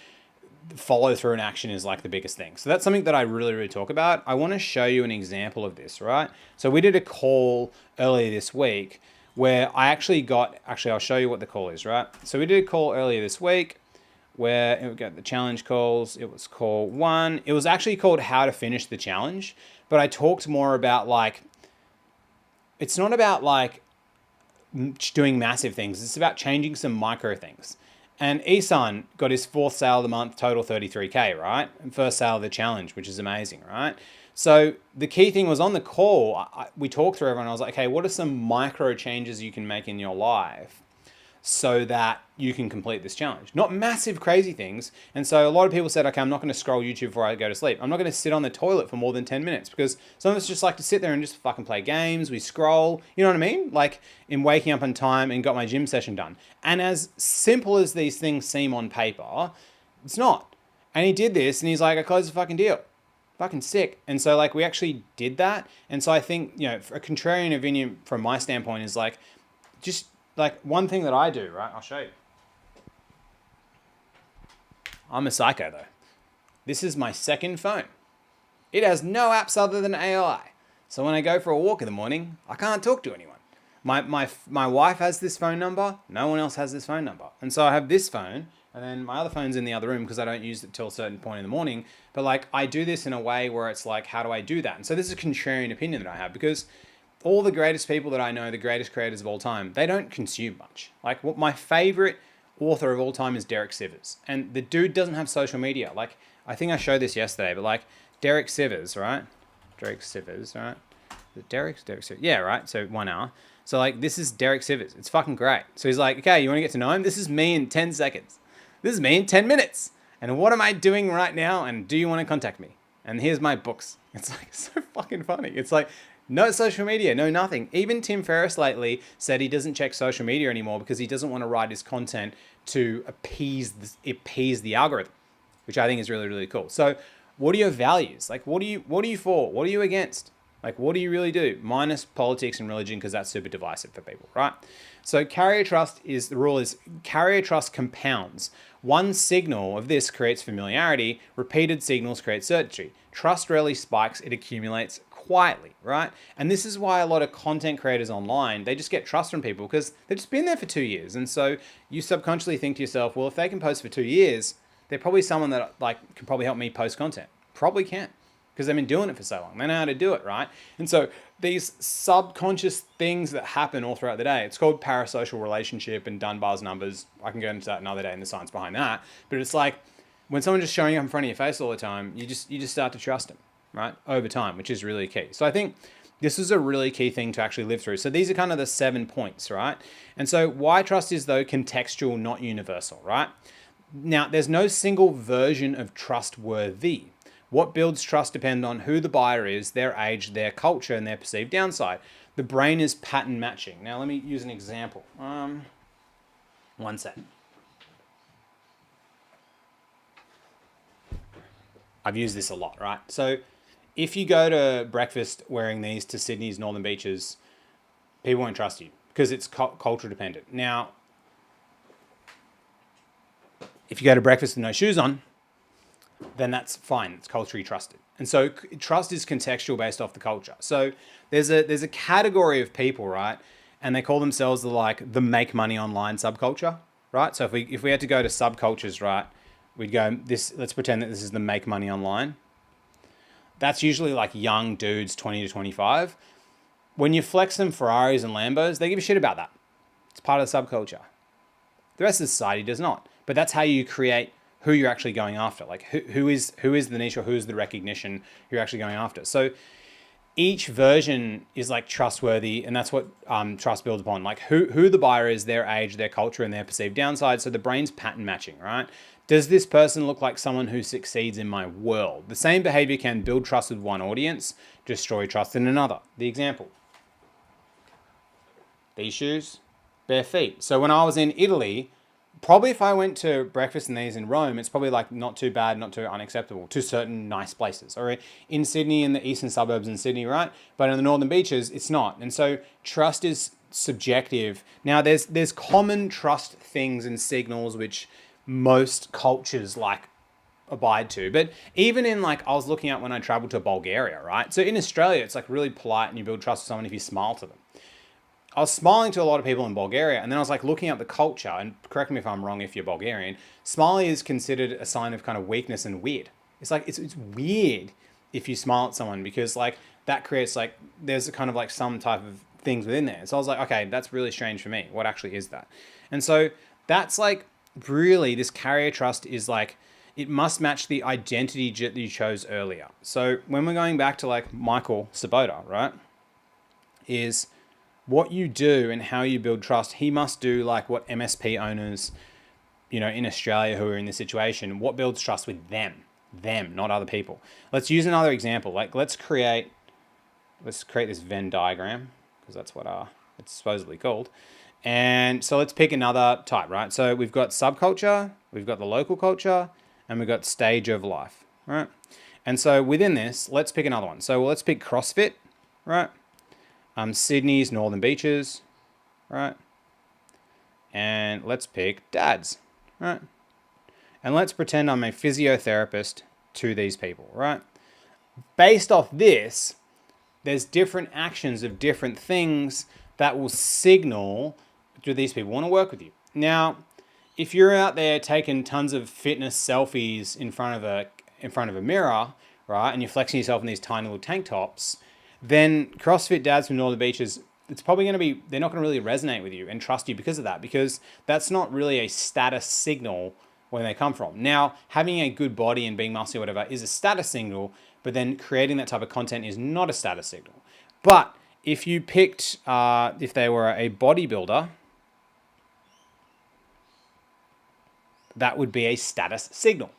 follow through and action is like the biggest thing. So that's something that I really talk about. I want to show you an example of this, right? So we did a call earlier this week where I'll show you what the call is, right? So we did a call earlier this week where we got the challenge calls. It was call 1. It was actually called How to Finish the Challenge, but I talked more about like, it's not about like doing massive things. It's about changing some micro things. And Isan got his 4th sale of the month, total 33K, right? And first sale of the challenge, which is amazing, right? So the key thing was on the call, we talked through everyone. I was like, okay, what are some micro changes you can make in your life so that you can complete this challenge? Not massive crazy things. And so a lot of people said, okay, I'm not going to scroll YouTube before I go to sleep. I'm not going to sit on the toilet for more than 10 minutes because some of us just like to sit there and just fucking play games. We scroll, you know what I mean? Like in waking up on time and got my gym session done. And as simple as these things seem on paper, it's not. And he did this and he's like, I closed the fucking deal. Fucking sick. And so like we actually did that. And so I think, you know, a contrarian opinion from my standpoint is like, just like one thing that I do, right? I'll show you. I'm a psycho though. This is my second phone. It has no apps other than AI. So when I go for a walk in the morning, I can't talk to anyone. My wife has this phone number. No one else has this phone number. And so I have this phone and then my other phone's in the other room because I don't use it till a certain point in the morning. But like I do this in a way where it's like, how do I do that? And so this is a contrarian opinion that I have because all the greatest people that I know, the greatest creators of all time, they don't consume much. Like what my favorite author of all time is Derek Sivers. And the dude doesn't have social media. Like, I think I showed this yesterday, but like Derek Sivers, right? Derek Sivers, right? Derek Sivers. Yeah, right. So 1 hour. So like, this is Derek Sivers. It's fucking great. So he's like, okay, you want to get to know him? This is me in 10 seconds. This is me in 10 minutes. And what am I doing right now? And do you want to contact me? And here's my books. It's like so fucking funny. It's like, no social media, no nothing. Even Tim Ferriss lately said he doesn't check social media anymore because he doesn't want to write his content to appease the algorithm, which I think is really cool. So what are your values? Like, what are you for? What are you against? Like, what do you really do? Minus politics and religion because that's super divisive for people, right? So carrier trust is, the rule is carrier trust compounds. One signal of this creates familiarity. Repeated signals create certainty. Trust rarely spikes, it accumulates quietly, right? And this is why a lot of content creators online, they just get trust from people because they've just been there for 2 years. And so you subconsciously think to yourself, well, if they can post for 2 years, they're probably someone that like can probably help me post content. Probably can because they've been doing it for so long. They know how to do it, right? And so these subconscious things that happen all throughout the day, it's called parasocial relationship and Dunbar's numbers. I can go into that another day and the science behind that. But it's like when someone's just showing up in front of your face all the time, you just start to trust them, right? Over time, which is really key. So I think this is a really key thing to actually live through. So these are kind of the 7 points, right? And so why trust is though contextual, not universal, right? Now, there's no single version of trustworthy. What builds trust depends on who the buyer is, their age, their culture, and their perceived downside. The brain is pattern matching. Now, let me use an example. One sec. I've used this a lot, right? So if you go to breakfast wearing these to Sydney's Northern Beaches, people won't trust you because it's culture dependent. Now, if you go to breakfast with no shoes on, then that's fine. It's culturally trusted. And so trust is contextual based off the culture. So there's a category of people, right? And they call themselves the make money online subculture, right? So if we had to go to subcultures, right, we'd go let's pretend that this is the make money online. That's usually like young dudes, 20 to 25. When you flex them Ferraris and Lambos, they give a shit about that. It's part of the subculture. The rest of society does not. But that's how you create who you're actually going after. Like who is the niche or who is the recognition you're actually going after. So each version is like trustworthy, and that's what trust builds upon. Like who the buyer is, their age, their culture, and their perceived downside. So the brain's pattern matching, right? Does this person look like someone who succeeds in my world? The same behavior can build trust with one audience, destroy trust in another. The example. These shoes, bare feet. So when I was in Italy, probably if I went to breakfast in these in Rome, it's probably like not too bad, not too unacceptable to certain nice places. Or in Sydney, in the eastern suburbs in Sydney, right? But in the northern beaches, it's not. And so trust is subjective. Now there's common trust things and signals which most cultures like abide to. But even in like, I was looking at when I traveled to Bulgaria, right? So in Australia, it's like really polite and you build trust with someone if you smile to them. I was smiling to a lot of people in Bulgaria, and then I was like looking at the culture, and correct me if I'm wrong if you're Bulgarian, smiling is considered a sign of kind of weakness and weird. It's like, it's weird if you smile at someone because like that creates like, there's kind of like some type of things within there. So I was like, okay, that's really strange for me. What actually is that? And so that's like really this carrier trust is like, it must match the identity that you chose earlier. So when we're going back to like Michael Sabota, right, is what you do and how you build trust. He must do like what MSP owners, in Australia who are in this situation, what builds trust with them, not other people. Let's use another example. Like let's create this Venn diagram because that's what it's supposedly called. And so let's pick another type, right? So we've got subculture, we've got the local culture, and we've got stage of life, right? And so within this, let's pick another one. So let's pick CrossFit, right? Sydney's northern beaches, right? And let's pick dads, right? And let's pretend I'm a physiotherapist to these people, right? Based off this, there's different actions of different things that will signal do these people want to work with you. Now, if you're out there taking tons of fitness selfies in front of a mirror, right, and you're flexing yourself in these tiny little tank tops, then CrossFit dads from Northern Beaches, it's probably going to be, they're not going to really resonate with you and trust you because of that, because that's not really a status signal where they come from. Now, having a good body and being muscly or whatever is a status signal, but then creating that type of content is not a status signal. But if you picked, if they were a bodybuilder, that would be a status signal.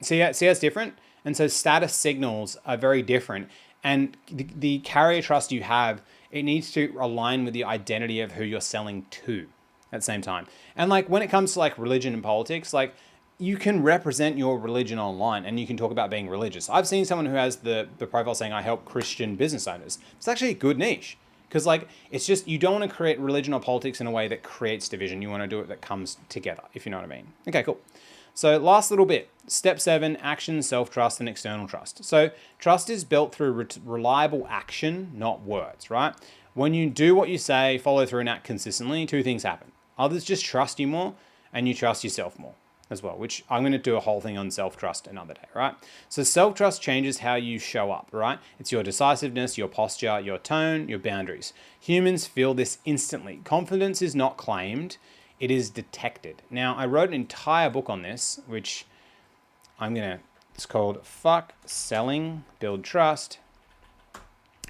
See how it's different? And so status signals are very different. And the carrier trust you have, it needs to align with the identity of who you're selling to at the same time. And like when it comes to like religion and politics, like you can represent your religion online and you can talk about being religious. I've seen someone who has the profile saying, I help Christian business owners. It's actually a good niche because like, it's just, you don't want to create religion or politics in a way that creates division. You want to do it that comes together, if you know what I mean. Okay, cool. So last little bit, step 7, action, self-trust, and external trust. So trust is built through reliable action, not words, right? When you do what you say, follow through and act consistently, 2 things happen. Others just trust you more and you trust yourself more as well, which I'm going to do a whole thing on self-trust another day, right? So self-trust changes how you show up, right? It's your decisiveness, your posture, your tone, your boundaries. Humans feel this instantly. Confidence is not claimed. It is detected. Now, I wrote an entire book on this, which it's called Fuck Selling, Build Trust.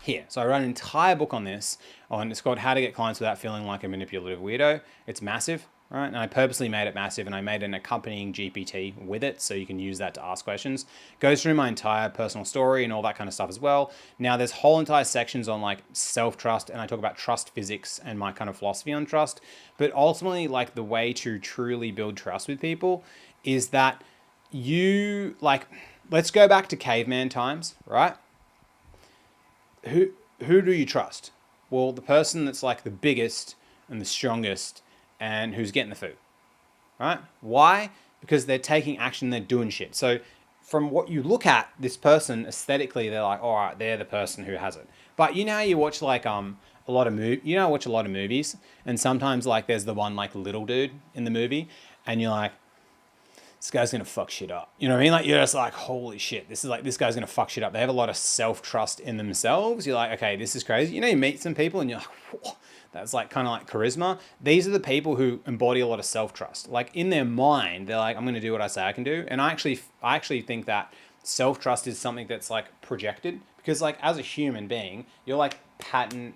Here. So I wrote an entire book on this, and it's called How to Get Clients Without Feeling Like a Manipulative Weirdo. It's massive, right? And I purposely made it massive, and I made an accompanying GPT with it, so you can use that to ask questions. Goes through my entire personal story and all that kind of stuff as well. Now, there's whole entire sections on like self-trust, and I talk about trust physics and my kind of philosophy on trust. But ultimately, like the way to truly build trust with people is that you like, let's go back to caveman times, right? Who do you trust? Well, the person that's like the biggest and the strongest and who's getting the food, right? Why? Because they're taking action, they're doing shit. So from what you look at, this person aesthetically, they're like, all right, they're the person who has it. But you know how you watch like I watch a lot of movies, and sometimes like there's the one like little dude in the movie, and you're like, this guy's gonna fuck shit up. You know what I mean? Like you're just like, holy shit, this guy's gonna fuck shit up. They have a lot of self-trust in themselves. You're like, okay, this is crazy. You know, you meet some people and you're like, whoa, that's like kind of like charisma. These are the people who embody a lot of self-trust. Like in their mind, they're like, I'm gonna do what I say I can do. And I actually think that self-trust is something that's like projected, Because like as a human being, you're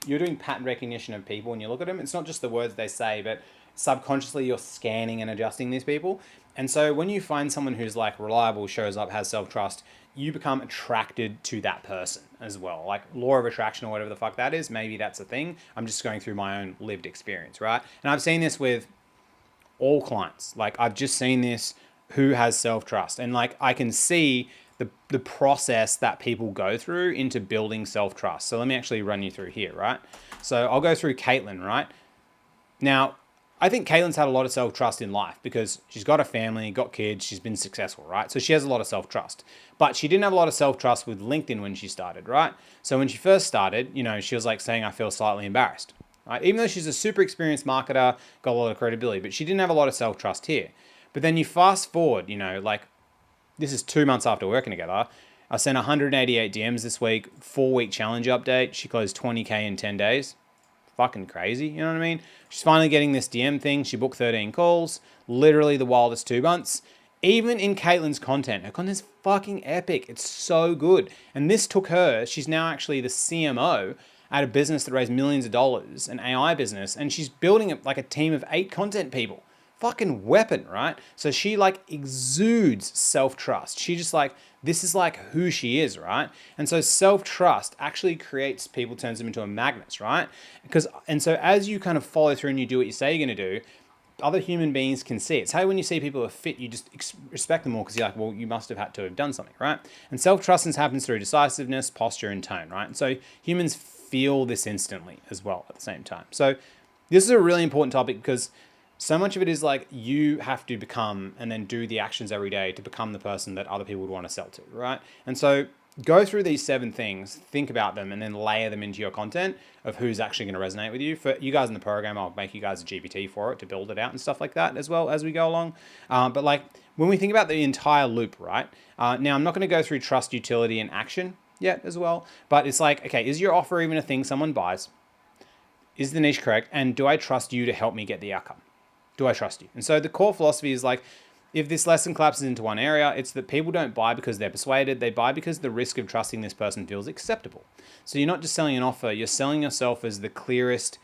doing pattern recognition of people and you look at them. It's not just the words they say, but subconsciously you're scanning and adjusting these people. And so when you find someone who's like reliable, shows up, has self-trust, you become attracted to that person as well. Like law of attraction or whatever the fuck that is, maybe that's a thing. I'm just going through my own lived experience, right? And I've seen this with all clients. Like I've just seen this who has self-trust. And like I can see the process that people go through into building self-trust. So let me actually run you through here, right? So I'll go through Caitlin, right? Now, I think Caitlin's had a lot of self-trust in life because she's got a family, got kids, she's been successful, right? So she has a lot of self-trust. But she didn't have a lot of self-trust with LinkedIn when she started, right? So when she first started, she was like saying, I feel slightly embarrassed, right? Even though she's a super experienced marketer, got a lot of credibility, but she didn't have a lot of self-trust here. But then you fast forward, like this is 2 months after working together. I sent 188 DMs this week, 4-week challenge update. She closed 20K in 10 days. Fucking crazy, you know what I mean? She's finally getting this DM thing. She booked 13 calls, literally the wildest 2 months. Even in Caitlin's content, her content's fucking epic. It's so good. And this took her, she's now actually the CMO at a business that raised millions of dollars, an AI business, and she's building like a team of 8 content people. Fucking weapon, right? So she like exudes self-trust. She just like, this is like who she is, right? And so self-trust actually creates people, turns them into a magnets, right? And so as you kind of follow through and you do what you say you're going to do, other human beings can see it. It's how when you see people are fit, you just respect them more because you're like, well, you must have had to have done something, right? And self-trust happens through decisiveness, posture, and tone, right? And so humans feel this instantly as well at the same time. So this is a really important topic because so much of it is like you have to become and then do the actions every day to become the person that other people would want to sell to, right? And so go through these 7 things, think about them, and then layer them into your content of who's actually going to resonate with you. For you guys in the program, I'll make you guys a GPT for it to build it out and stuff like that as well as we go along. But like when we think about the entire loop, right? Now I'm not going to go through trust, utility, and action yet as well, but it's like, okay, is your offer even a thing someone buys? Is the niche correct? And do I trust you to help me get the outcome? Do I trust you? And so the core philosophy is like, if this lesson collapses into one area, it's that people don't buy because they're persuaded. They buy because the risk of trusting this person feels acceptable. So you're not just selling an offer, you're selling yourself as the clearest,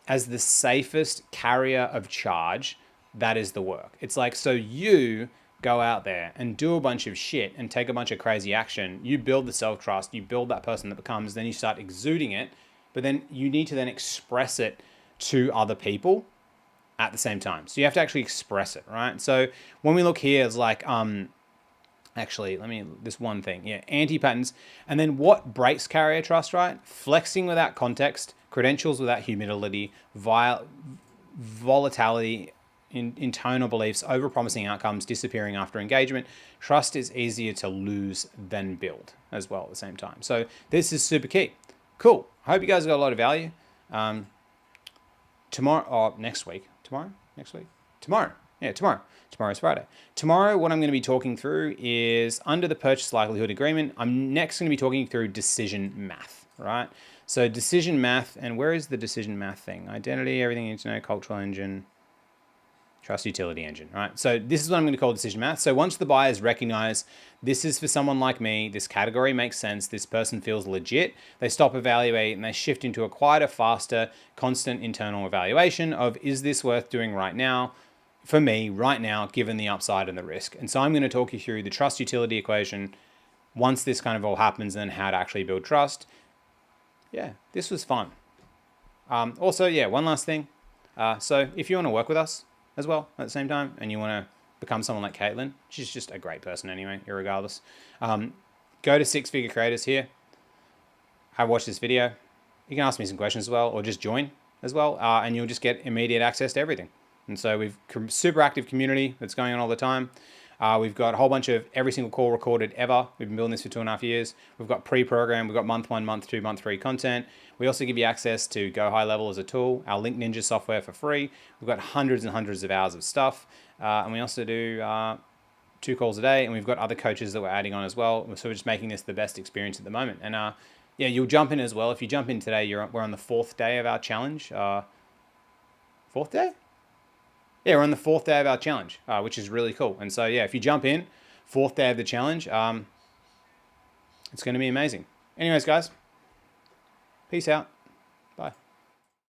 as the safest carrier of charge. That is the work. It's like, so you go out there and do a bunch of shit and take a bunch of crazy action. You build the self-trust, you build that person that becomes, then you start exuding it, but then you need to then express it to other people at the same time. So you have to actually express it, right? So when we look here, it's like, actually, this one thing, yeah, anti-patterns. And then what breaks carrier trust, right? Flexing without context, credentials without humility, volatility in tone or beliefs, over-promising outcomes, disappearing after engagement. Trust is easier to lose than build as well at the same time. So this is super key. Cool. I hope you guys got a lot of value. Next week. Tomorrow. Yeah, tomorrow. Tomorrow's Friday. Tomorrow, what I'm going to be talking through is under the purchase likelihood agreement. I'm next going to be talking through decision math, right? So decision math, and where is the decision math thing? Identity, everything you need to know, cultural engine, trust utility engine, right? So this is what I'm going to call decision math. So once the buyers recognize this is for someone like me, this category makes sense, this person feels legit, they stop evaluating and they shift into a quieter, faster, constant internal evaluation of, is this worth doing right now for me right now, given the upside and the risk? And so I'm going to talk you through the trust utility equation once this kind of all happens and how to actually build trust. Yeah, this was fun. Also, yeah, one last thing. So if you want to work with us as well at the same time and you want to become someone like Caitlin, she's just a great person anyway, irregardless. Go to Six Figure Creators here. Have watched this video. You can ask me some questions as well, or just join as well, and you'll just get immediate access to everything. And so we've super active community that's going on all the time. We've got a whole bunch of every single call recorded ever. We've been building this for 2.5 years. We've got pre-program. We've got month 1, month 2, month 3 content. We also give you access to Go High Level as a tool, our Link Ninja software for free. We've got hundreds and hundreds of hours of stuff. And we also do 2 calls a day. And we've got other coaches that we're adding on as well. So we're just making this the best experience at the moment. And yeah, you'll jump in as well. If you jump in today, we're on the 4th day of our challenge. 4th day? Yeah, we're on the 4th day of our challenge, which is really cool. And so, yeah, if you jump in, 4th day of the challenge, it's going to be amazing. Anyways, guys, peace out.